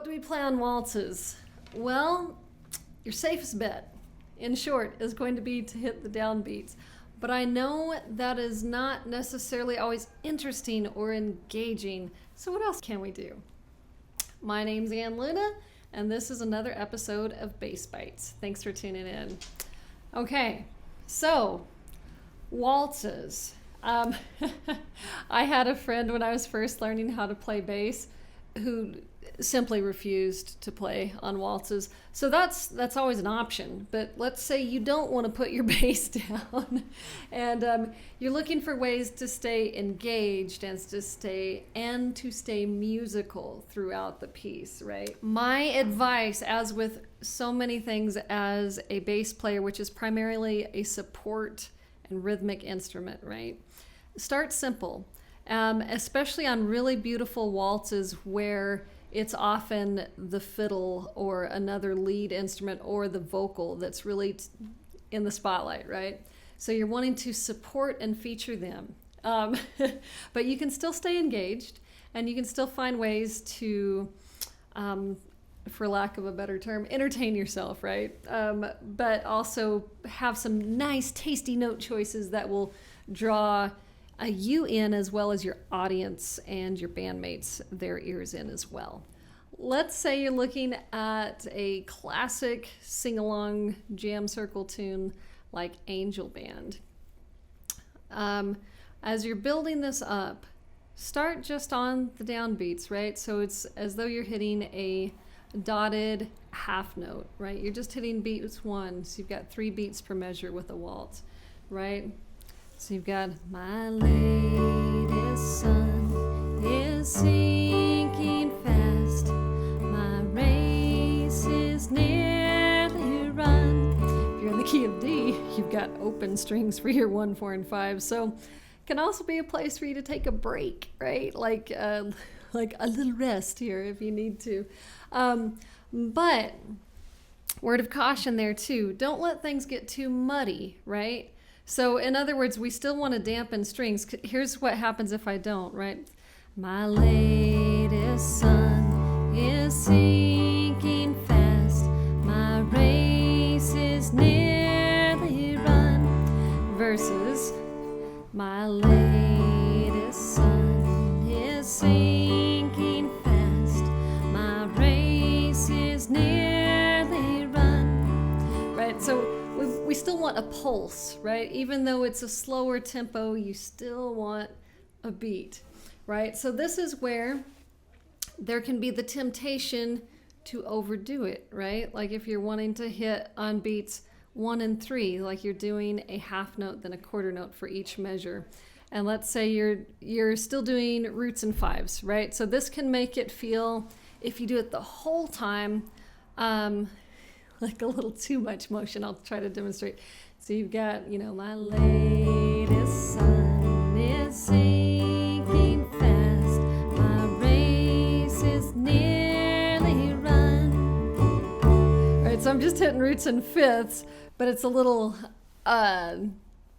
do we play on waltzes? Well, your safest bet, in short, is going to be to hit the downbeats. But I know that is not necessarily always interesting or engaging. So what else can we do? My name's Ann Luna, and this is another episode of Bass Bites. Thanks for tuning in. Okay, so waltzes. I had a friend when I was first learning how to play bass who simply refused to play on waltzes. So that's always an option. But let's say you don't want to put your bass down and you're looking for ways to stay engaged and to stay musical throughout the piece, right? My advice, as with so many things as a bass player, which is primarily a support and rhythmic instrument, right? Start simple, especially on really beautiful waltzes where it's often the fiddle or another lead instrument or the vocal that's really in the spotlight, right? So you're wanting to support and feature them. But you can still stay engaged and you can still find ways to, for lack of a better term, entertain yourself, right? But also have some nice, tasty note choices that will draw you in, as well as your audience and your bandmates, their ears in as well. Let's say you're looking at a classic sing-along jam circle tune like Angel Band. As you're building this up, start just on the downbeats, right? So it's as though you're hitting a dotted half note, right? You're just hitting beats one, so you've got 3 beats per measure with a waltz, right? So you've got, my latest sun is sinking fast, my race is nearly run. If you're in the key of D, you've got open strings for your 1, 4, and 5. So it can also be a place for you to take a break, right? Like a little rest here if you need to. But word of caution there too, don't let things get too muddy, right? So in other words, we still want to dampen strings. Here's what happens if I don't, right? My latest sun is sinking fast, my race is nearly run, versus my latest sun is sinking fast, my race is nearly run, right? So we still want a pulse, right? Even though it's a slower tempo, you still want a beat, right? So this is where there can be the temptation to overdo it, right? Like if you're wanting to hit on beats 1 and 3, like you're doing a half note, then a quarter note for each measure. And let's say you're still doing roots and 5s, right? So this can make it feel, if you do it the whole time, like a little too much motion. I'll try to demonstrate. So you've got, my latest sun is sinking fast, my race is nearly run. Right, so I'm just hitting roots and 5ths, but it's a little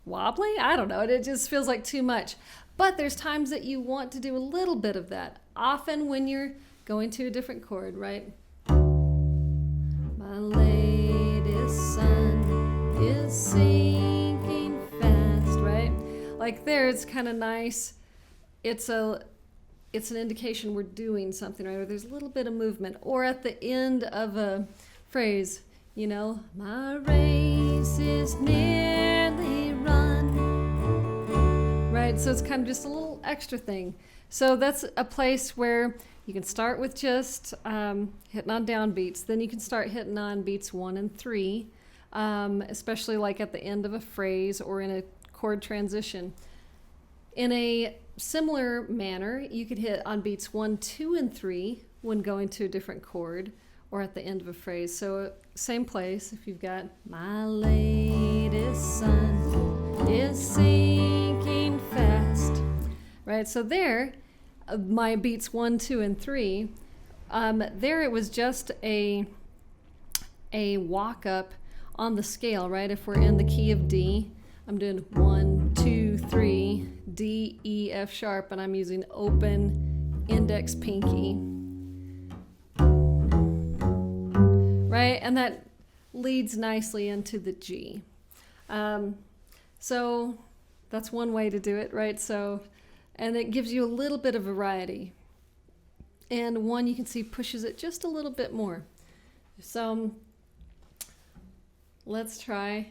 wobbly. I don't know. It just feels like too much. But there's times that you want to do a little bit of that. Often when you're going to a different chord, right? My latest sun is sinking fast, right? Like there, it's kind of nice. It's an indication we're doing something, right? Or there's a little bit of movement. Or at the end of a phrase, my race is nearly run, right? So it's kind of just a little extra thing. So that's a place where you can start with just hitting on downbeats. Then you can start hitting on beats 1 and 3, especially like at the end of a phrase or in a chord transition. In a similar manner, you could hit on beats 1, 2, and 3 when going to a different chord or at the end of a phrase. So same place, if you've got, my latest sun is sinking fast, right? So there, my beats 1, 2, and 3, there it was just a walk up on the scale, right? If we're in the key of D, I'm doing 1, 2, 3, D, E, F sharp, and I'm using open index pinky. right? And that leads nicely into the G. So that's one way to do it, right? So, and it gives you a little bit of variety. And one you can see pushes it just a little bit more. So let's try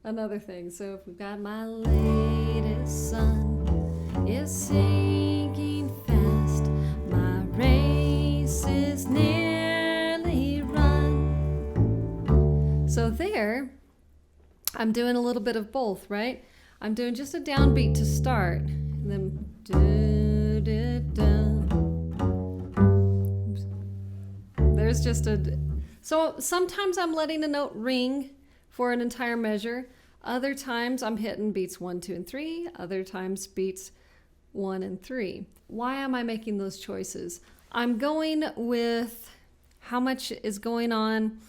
another thing. So if we've got my latest sun is sinking fast, my race is nearly run. So there, I'm doing a little bit of both, right? I'm doing just a downbeat to start, and then there's just a, so sometimes I'm letting a note ring for an entire measure. Other times I'm hitting beats 1, 2, and 3. Other times beats 1 and 3. Why am I making those choices? I'm going with how much is going on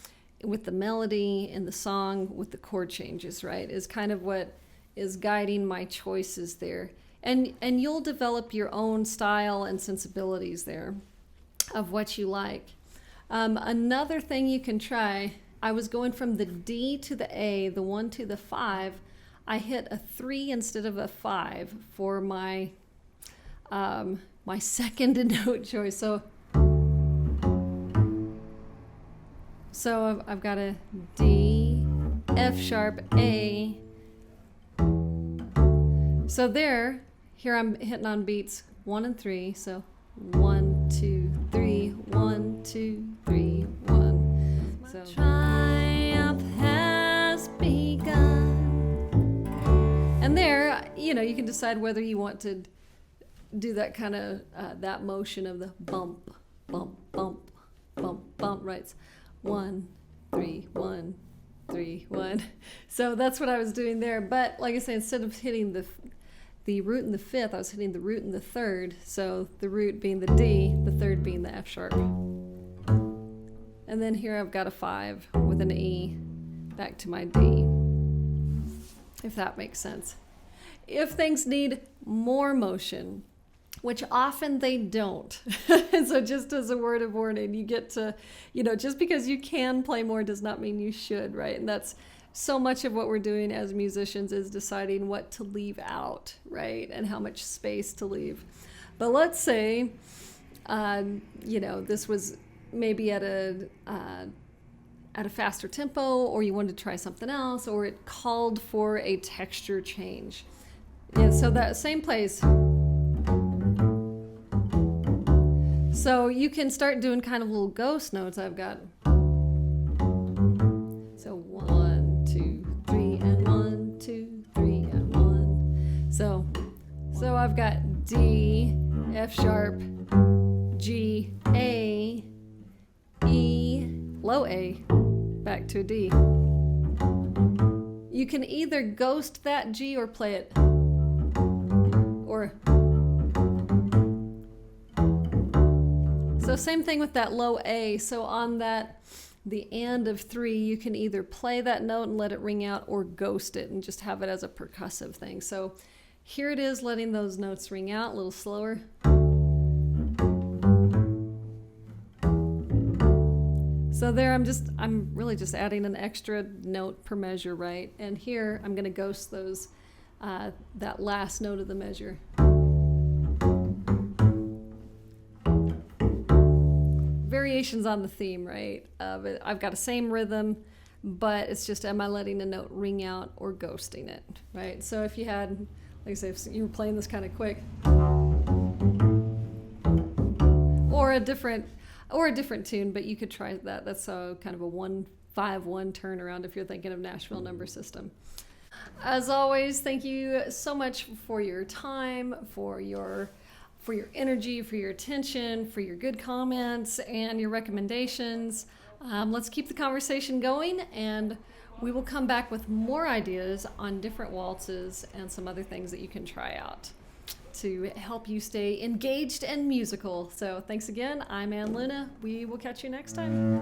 with the melody in the song, with the chord changes, right? Is kind of what is guiding my choices there. And you'll develop your own style and sensibilities there of what you like. Another thing you can try, I was going from the D to the A, the 1 to the 5. I hit a 3 instead of a 5 for my my second note choice. So I've got a D, F sharp, A. So here I'm hitting on beats 1 and 3. So 1, 2, 3, 1, 2, 3, 1. So triumph has begun. And there, you know, you can decide whether you want to do that kind of that motion of the bump, bump, bump, bump, bump, right? It's 1, 3, 1, 3, 1. So that's what I was doing there. But like I say, instead of hitting the root in the 5th, I was hitting the root in the 3rd. So the root being the D, the 3rd being the F sharp. And then here I've got a 5 with an E back to my D, if that makes sense. If things need more motion, which often they don't. So just as a word of warning, you get to, you know, just because you can play more does not mean you should, right? And that's so much of what we're doing as musicians is deciding what to leave out, right? And how much space to leave. But let's say, you know, this was maybe at a faster tempo, or you wanted to try something else, or it called for a texture change. Yeah, so that same place. So you can start doing kind of little ghost notes. I've got, so 1, 2, 3, and 1, 2, 3, and 1. So I've got D, F sharp, G, A, E, low A, back to a D. You can either ghost that G or play it, or so same thing with that low A. So on that, the and of 3, you can either play that note and let it ring out, or ghost it and just have it as a percussive thing. So here it is, letting those notes ring out a little slower. So there I'm really just adding an extra note per measure, right? And here I'm going to ghost those, that last note of the measure. Variations on the theme, right? I've got the same rhythm, but it's just, am I letting a note ring out or ghosting it, right? So if you had, like I say, if you were playing this kind of quick, or a different tune, but you could try that. That's kind of a 1-5-1 turnaround if you're thinking of Nashville number system. As always, thank you so much for your time, for your energy, for your attention, for your good comments and your recommendations. Let's keep the conversation going, and we will come back with more ideas on different waltzes and some other things that you can try out to help you stay engaged and musical. So thanks again. I'm Ann Luna. We will catch you next time.